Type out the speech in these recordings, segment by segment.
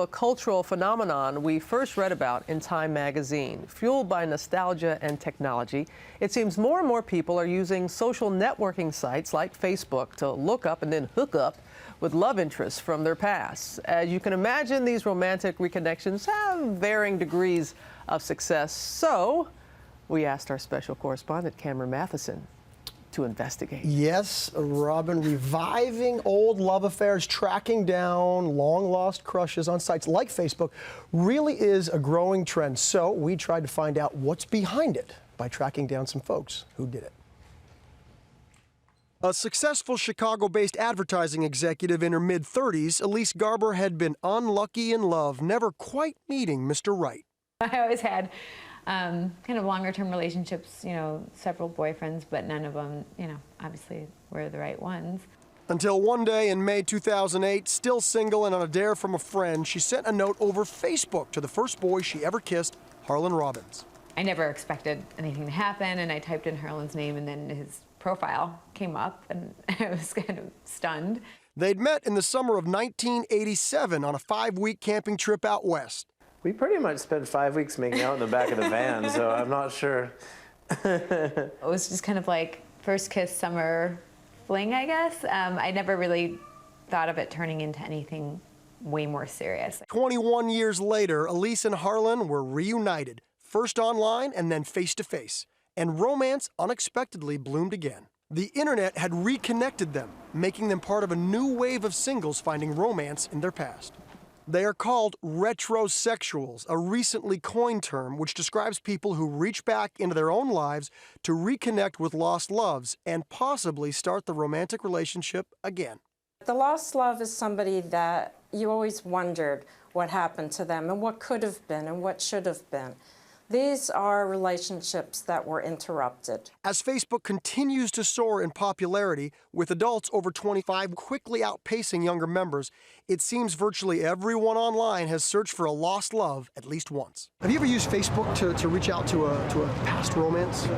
A cultural phenomenon we first read about in Time magazine. Fueled by nostalgia and technology, it seems more and more people are using social networking sites like Facebook to look up and then hook up with love interests from their past. As you can imagine, these romantic reconnections have varying degrees of success. So we asked our special correspondent, Cameron Matheson, to investigate. Yes, Robin, reviving old love affairs, tracking down long-lost crushes on sites like Facebook really is a growing trend. So we tried to find out what's behind it by tracking down some folks who did it. A successful Chicago-based advertising executive in her mid-30s, Elise Garber had been unlucky in love, never quite meeting Mr. Right. I always had kind of longer-term relationships, several boyfriends, but none of them, obviously were the right ones. Until one day in May 2008, still single and on a dare from a friend, she sent a note over Facebook to the first boy she ever kissed, Harlan Robbins. I never expected anything to happen, and I typed in Harlan's name, and then his profile came up, and I was kind of stunned. They'd met in the summer of 1987 on a 5-week camping trip out west. We pretty much spent 5 weeks making out in the back of the van, so I'm not sure. It was just kind of like first kiss summer fling, I guess. I never really thought of it turning into anything way more serious. 21 years later, Elise and Harlan were reunited, first online and then face-to-face, and romance unexpectedly bloomed again. The internet had reconnected them, making them part of a new wave of singles finding romance in their past. They are called retrosexuals, a recently coined term which describes people who reach back into their own lives to reconnect with lost loves and possibly start the romantic relationship again. The lost love is somebody that you always wondered what happened to them and what could have been and what should have been. These are relationships that were interrupted. As Facebook continues to soar in popularity, with adults over 25 quickly outpacing younger members, it seems virtually everyone online has searched for a lost love at least once. Have you ever used Facebook to reach out to a past romance?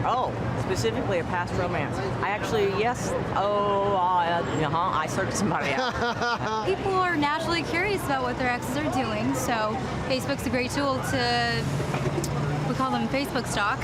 Oh, specifically a past romance. I actually, yes. I searched somebody out. People are naturally curious about what their exes are doing, so Facebook's a great tool to, we call them Facebook stalk,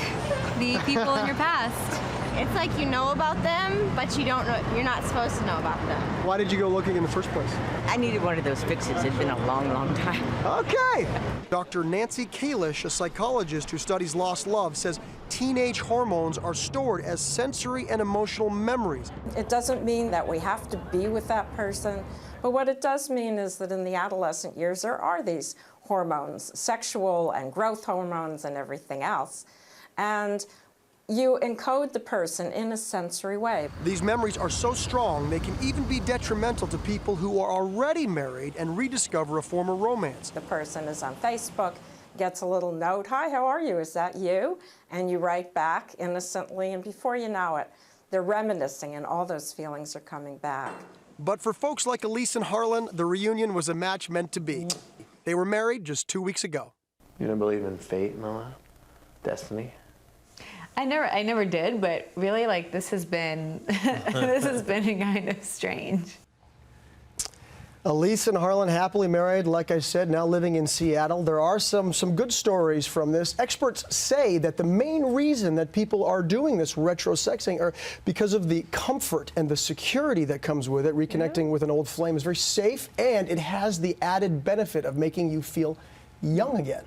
the people in your past. It's like you know about them, but you don't know, you're not supposed to know about them. Why did you go looking in the first place? I needed one of those fixes. It's been a long, long time. Okay. Dr. Nancy Kalish, a psychologist who studies lost love, says teenage hormones are stored as sensory and emotional memories. It doesn't mean that we have to be with that person, but what it does mean is that in the adolescent years there are these hormones, sexual and growth hormones and everything else, and you encode the person in a sensory way. These memories are so strong they can even be detrimental to people who are already married and rediscover a former romance. The person is on Facebook, gets a little note, "Hi, how are you? Is that you?" And you write back innocently, and before you know it, they're reminiscing and all those feelings are coming back. But for folks like Elise and Harlan, the reunion was a match meant to be. They were married just 2 weeks ago. You don't believe in fate, Mama? Destiny? I never did, but really, like, this has been, this has been kind of strange. Elise and Harlan happily married, like I said, now living in Seattle. There are some good stories from this. Experts say that the main reason that people are doing this retrosexing are because of the comfort and the security that comes with it. Reconnecting with an old flame is very safe, and it has the added benefit of making you feel young again.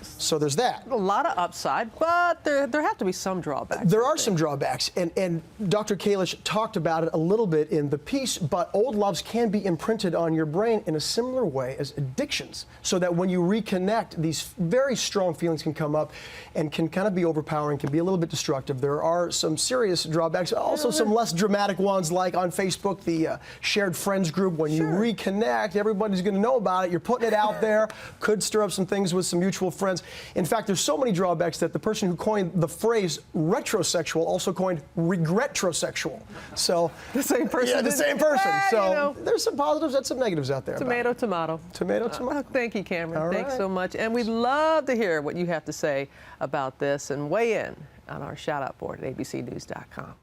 So there's that. A lot of upside, but there have to be some drawbacks. There are some drawbacks, and Dr. Kalish talked about it a little bit in the piece, but old loves can be imprinted on your brain in a similar way as addictions, so that when you reconnect, these very strong feelings can come up and can kind of be overpowering, can be a little bit destructive. There are some serious drawbacks, also some less dramatic ones, like on Facebook, the shared friends group. When you reconnect, everybody's going to know about it. You're putting it out there, could stir up some things with some mutual friends. In fact, there's so many drawbacks that the person who coined the phrase retrosexual also coined regretrosexual. So the same person. Yeah, the same person. So you know, there's some positives and some negatives out there. Tomato, tomato. Tomato, tomato. Thank you, Cameron. All Thanks right. so much. And we'd love to hear what you have to say about this and weigh in on our shout-out board at abcnews.com.